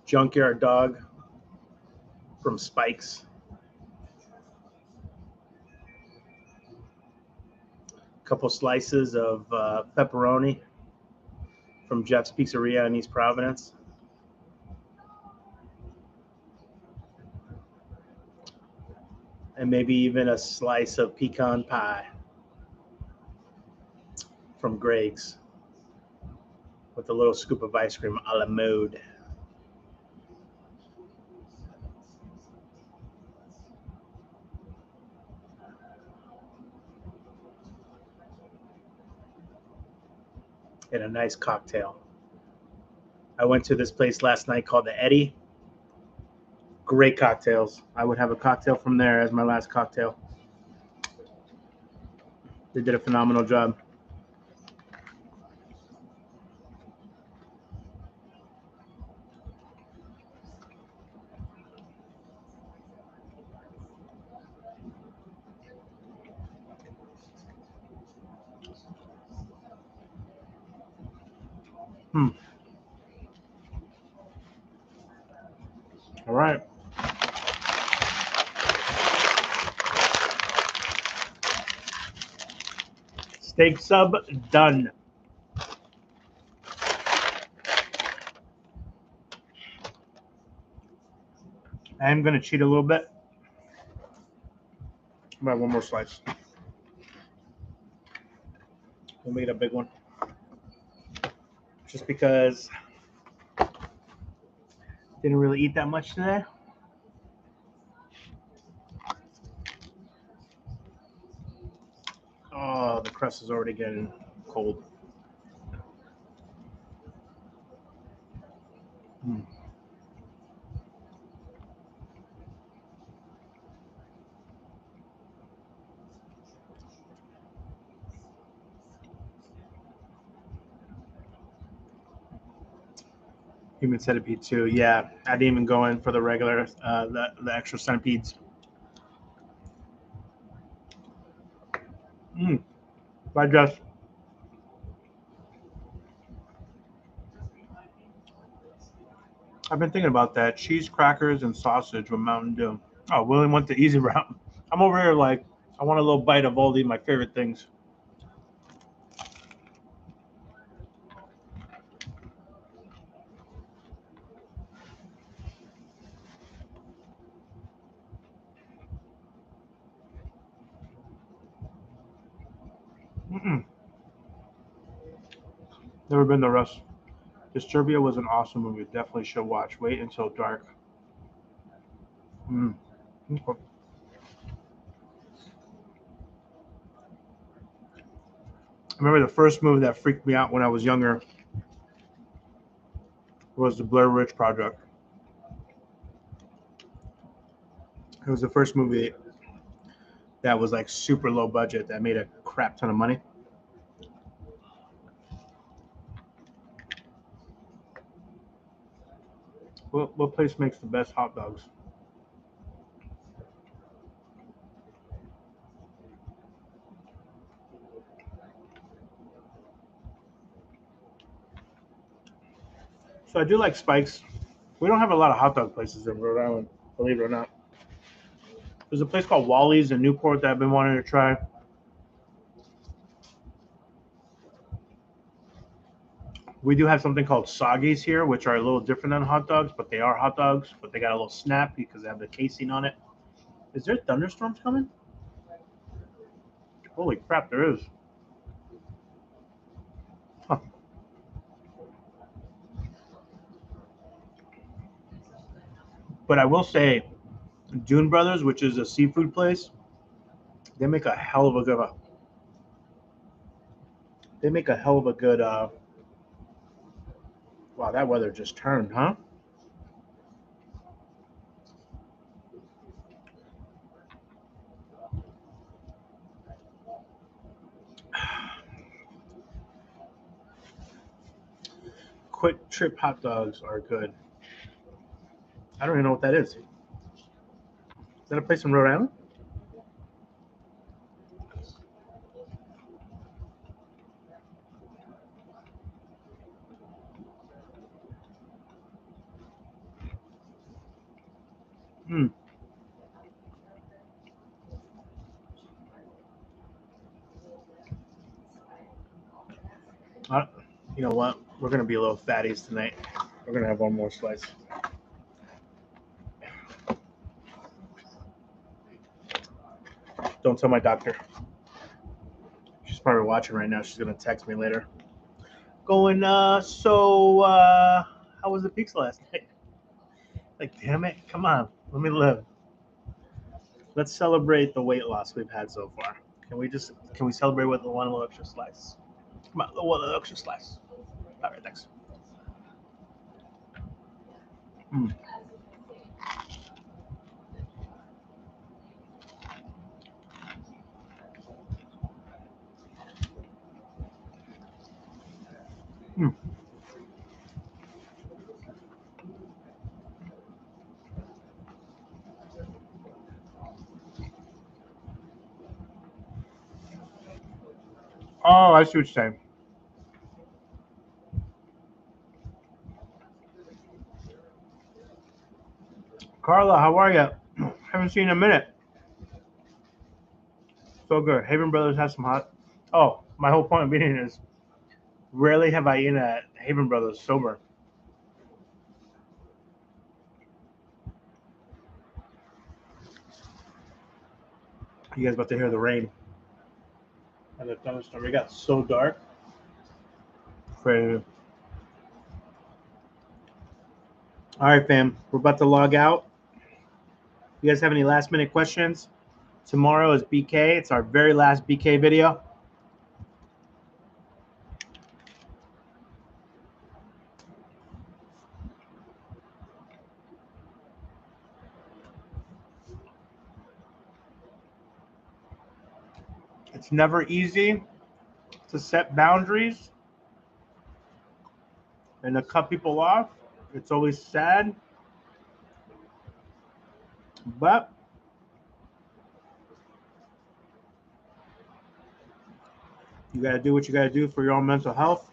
Junkyard dog from Spike's. A couple slices of pepperoni from Jeff's Pizzeria in East Providence. And maybe even a slice of pecan pie from Greg's with a little scoop of ice cream a la mode. And a nice cocktail. I went to this place last night called the Eddie. Great cocktails. I would have a cocktail from there as my last cocktail. They did a phenomenal job. All right. Steak sub done. I am gonna cheat a little bit. About one more slice. We'll make it a big one. Just because didn't really eat that much today. Oh, the crust is already getting cold. Mm. Human centipede too. Yeah, I didn't even go in for the regular, the extra centipedes. Bye, Jess. I've been thinking about that. Cheese, crackers, and sausage with Mountain Dew. Oh, William went the easy route. I'm over here like, I want a little bite of all these my favorite things. Never been to Russ. Disturbia was an awesome movie. Definitely should watch. Wait until dark. Okay. I remember the first movie that freaked me out when I was younger was the Blair Witch Project. It was the first movie that was like super low budget that made a crap ton of money. What place makes the best hot dogs? So I do like Spike's. We don't have a lot of hot dog places in Rhode Island, believe it or not. There's a place called Wally's in Newport that I've been wanting to try. We do have something called Soggies here, which are a little different than hot dogs, but they are hot dogs, but they got a little snap because they have the casing on it. Is there thunderstorms coming? Holy crap, there is. Huh. But I will say, Dune Brothers, which is a seafood place, they make a hell of a good. They make a hell of a good. Wow, that weather just turned, huh? Quick Trip hot dogs are good. I don't even know what that is. Is that a place in Rhode Island? Hmm. You know what? We're gonna be a little fatties tonight. We're gonna have one more slice. Don't tell my doctor. She's probably watching right now. She's gonna text me later. Going, how was the pizza last night? Like, damn it, come on, let me live. Let's celebrate the weight loss we've had so far. Can we celebrate with the one little extra slice? Come on, the one little extra slice. All right, thanks. Mm. Mm. Oh, I see what you're saying. Carla, how are you? Haven't seen you in a minute. So good. Haven Brothers has some hot. Oh, My whole point of being is rarely have I eaten at Haven Brothers sober. You guys about to hear the rain and the thunderstorm. It got so dark. All right, fam. We're about to log out. You guys have any last minute questions? Tomorrow is BK. It's our very last BK video. It's never easy to set boundaries and to cut people off. It's always sad. But you got to do what you got to do for your own mental health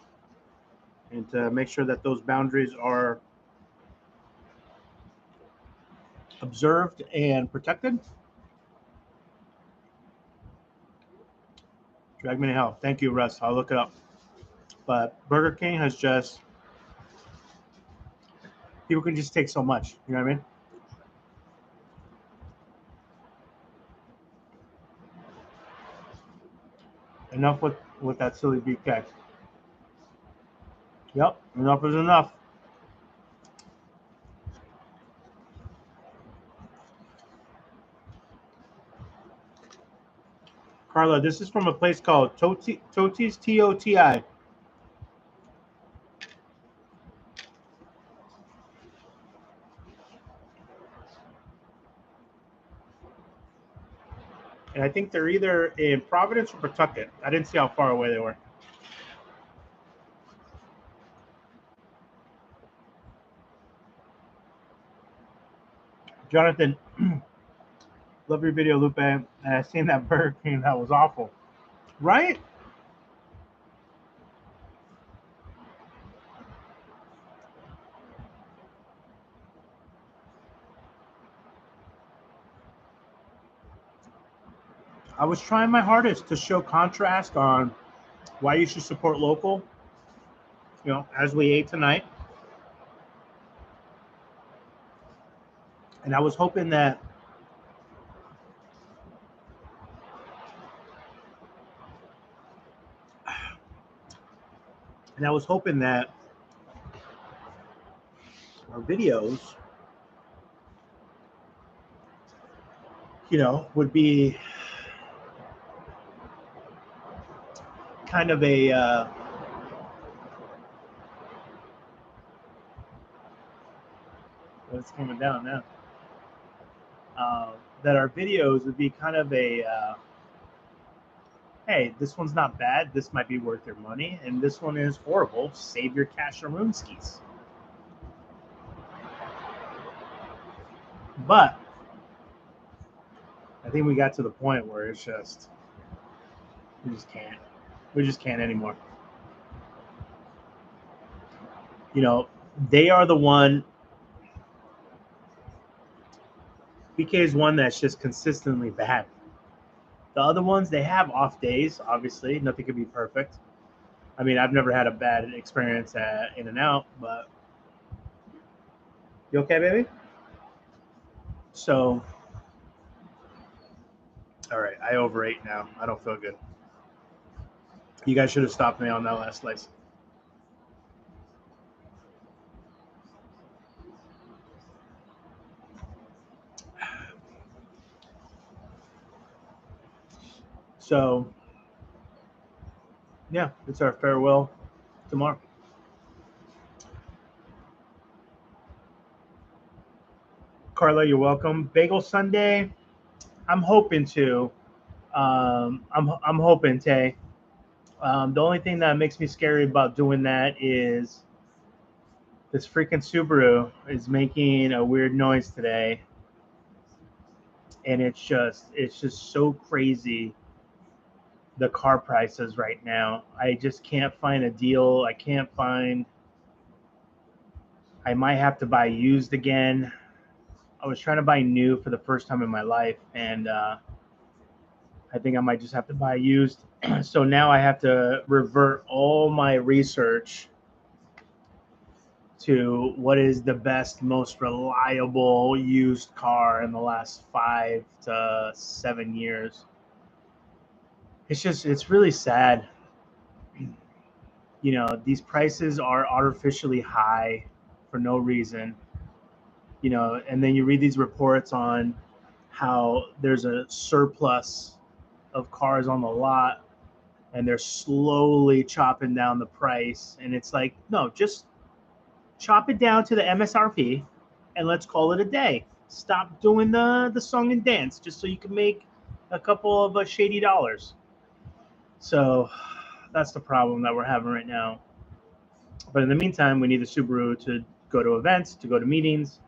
and to make sure that those boundaries are observed and protected. Drag me to hell. Thank you, Russ. I'll look it up. But Burger King has just, people can just take so much. You know what I mean? Enough with that silly BK. Yep, enough is enough. Carla, this is from a place called Toti's, T-O-T-I. And I think they're either in Providence or Pawtucket. I didn't see how far away they were. Jonathan, love your video, Lupe. And I seen that Burger King. That was awful. Right? I was trying my hardest to show contrast on why you should support local, you know, as we ate tonight. And I was hoping that our videos, you know, would be kind of a it's coming down now. That our videos would be kind of a hey, this one's not bad, this might be worth your money, and this one is horrible, save your cash on Roomskis. But I think we got to the point where it's just we just can't anymore. You know, they are the one, BK is one that's just consistently bad. The other ones, they have off days, obviously. Nothing could be perfect. I mean, I've never had a bad experience at In-N-Out, but you okay, baby? So, all right, I overate now. I don't feel good. You guys should have stopped me on that last slice. So, yeah, it's our farewell tomorrow. Carla, you're welcome. Bagel Sunday, I'm hoping to. I'm hoping, Tay. The only thing that makes me scary about doing that is this freaking Subaru is making a weird noise today, and it's just so crazy. The car prices right now, I just can't find a deal. I might have to buy used again. I was trying to buy new for the first time in my life, and I I think I might just have to buy used. So now I have to revert all my research to what is the best, most reliable used car in the last 5 to 7 years. It's really sad. You know, these prices are artificially high for no reason. You know, and then you read these reports on how there's a surplus of cars on the lot and they're slowly chopping down the price. And it's like, no, just chop it down to the MSRP and let's call it a day. Stop doing the song and dance just so you can make a couple of shady dollars. So that's the problem that we're having right now. But in the meantime, we need the Subaru to go to events, to go to meetings.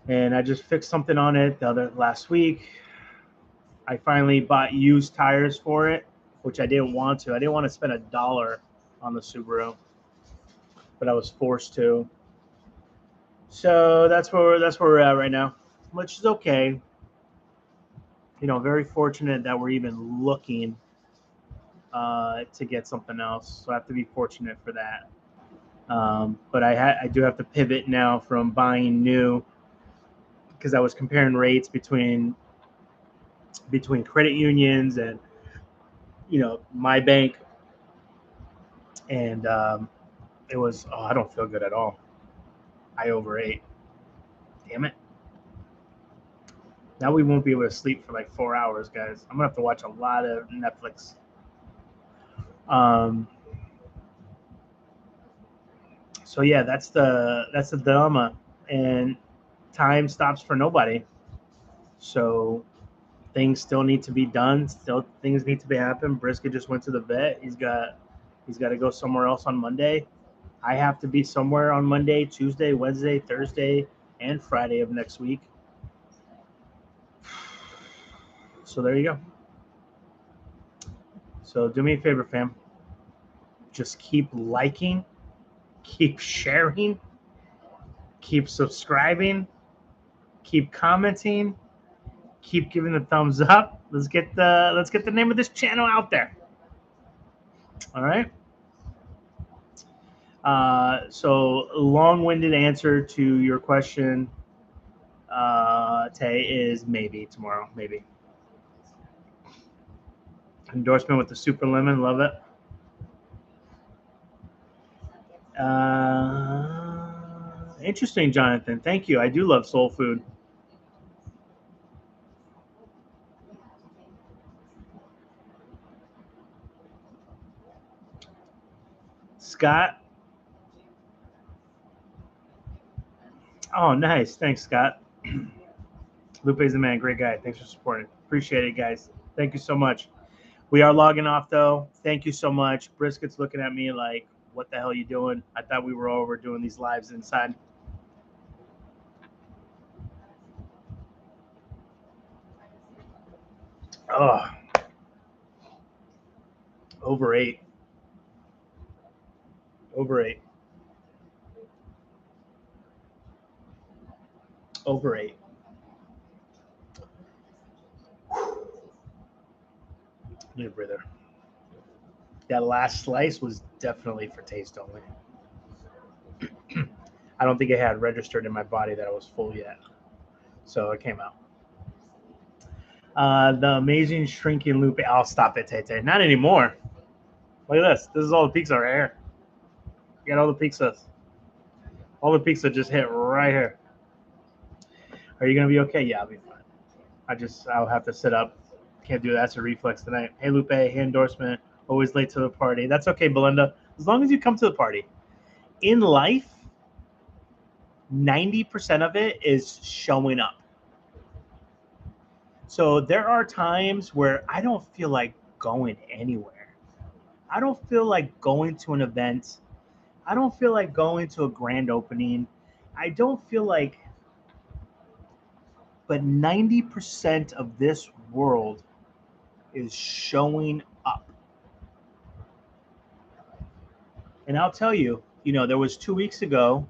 And I just fixed something on it last week. I finally bought used tires for it, which I didn't want to. I didn't want to spend $1 on the Subaru, but I was forced to. So that's where we're at right now, which is okay. You know, very fortunate that we're even looking to get something else. So I have to be fortunate for that. But I do have to pivot now from buying new, because I was comparing rates between credit unions and, you know, my bank, and it was, I don't feel good at all. I overate. Damn it. Now we won't be able to sleep for like 4 hours, guys. I'm gonna have to watch a lot of Netflix. So yeah, that's the dilemma, and time stops for nobody. So things still need to be done. Still things need to be happen. Brisket just went to the vet. He's got to go somewhere else on Monday. I have to be somewhere on Monday, Tuesday, Wednesday, Thursday, and Friday of next week. So there you go. So do me a favor, fam. Just keep liking, keep sharing, keep subscribing, keep commenting, keep giving the thumbs up. Let's get the name of this channel out there. All right. So long-winded answer to your question, Tay, is maybe tomorrow. Maybe. Endorsement with the super lemon, love it. Interesting, Jonathan. Thank you. I do love soul food. Scott. Oh, nice. Thanks, Scott. Lupe's the man. Great guy. Thanks for supporting. Appreciate it, guys. Thank you so much. We are logging off, though. Thank you so much. Brisket's looking at me like, what the hell are you doing? I thought we were over doing these lives inside. Oh. Over 8. Over 8. Over 8. Need a breather. That last slice was definitely for taste only. I don't think it had registered in my body that I was full yet. So it came out. The amazing shrinking loop. I'll stop it, Tay. Not anymore. Look at this. This is all the pizza right here. You got all the pizzas. All the pizza just hit right here. Are you gonna be okay? Yeah, I'll be fine. I'll have to sit up. Can't do that. That's a reflex tonight. Hey, Lupe. Hey, endorsement. Always late to the party. That's okay, Belinda. As long as you come to the party. In life, 90% of it is showing up. So there are times where I don't feel like going anywhere. I don't feel like going to an event. I don't feel like going to a grand opening. I don't feel like, but 90% of this world is showing up. And I'll tell you, there was 2 weeks ago,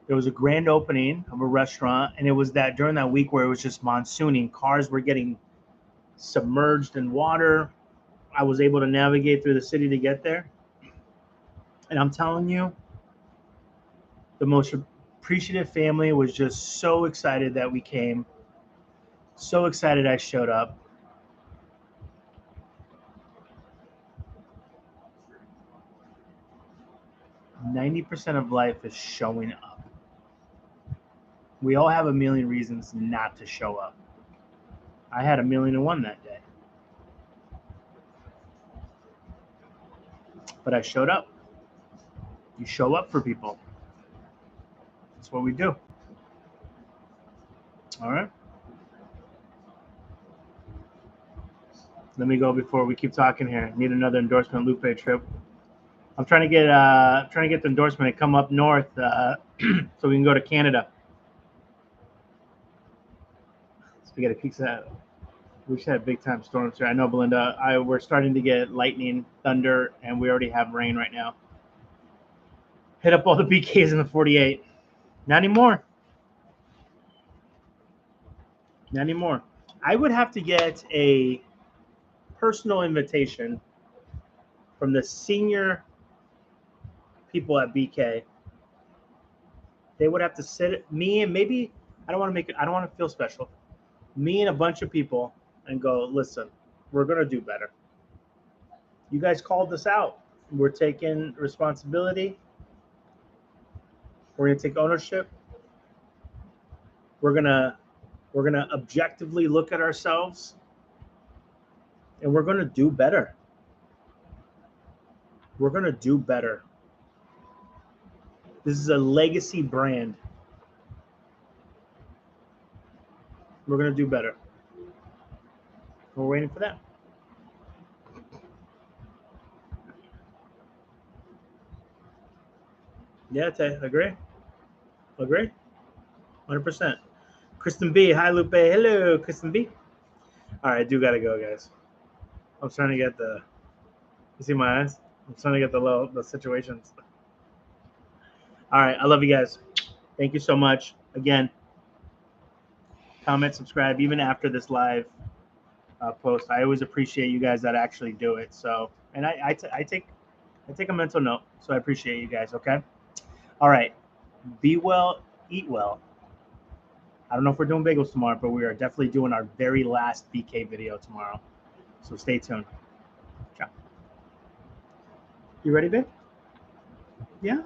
there was a grand opening of a restaurant, and it was during that week where it was just monsooning. Cars were getting submerged in water. I was able to navigate through the city to get there. And I'm telling you, the most appreciative family was just so excited that we came. So excited I showed up. "90% of life is showing up." We all have a million reasons not to show up. I had 1,000,001 that day. But I showed up. You show up for people. That's what we do. All right. Let me go before we keep talking here. Need another endorsement Lupe trip. I'm trying to get the endorsement to come up north so we can go to Canada. Spaghetti pizza. We should have big time storms here. I know, Belinda. We're starting to get lightning, thunder, and we already have rain right now. Hit up all the BKs in the 48. Not anymore. Not anymore. I would have to get a personal invitation from the senior people at BK. They would have to sit me and maybe I don't want to feel special. Me and a bunch of people and go, listen, we're gonna do better. You guys called us out. We're taking responsibility. We're gonna take ownership. We're gonna objectively look at ourselves and we're gonna do better. We're gonna do better. This is a legacy brand. We're going to do better. We're waiting for that. Yeah, agree. Agree. 100%. Kristen B. Hi, Lupe. Hello, Kristen B. All right, I do got to go, guys. I'm trying to get the... You see my eyes? I'm trying to get the situations. All right, I love you guys. Thank you so much. Again, comment, subscribe, even after this live post. I always appreciate you guys that actually do it. So, and I take a mental note. So I appreciate you guys. Okay. All right. Be well, eat well. I don't know if we're doing bagels tomorrow, but we are definitely doing our very last BK video tomorrow. So stay tuned. Ciao. You ready, babe? Yeah.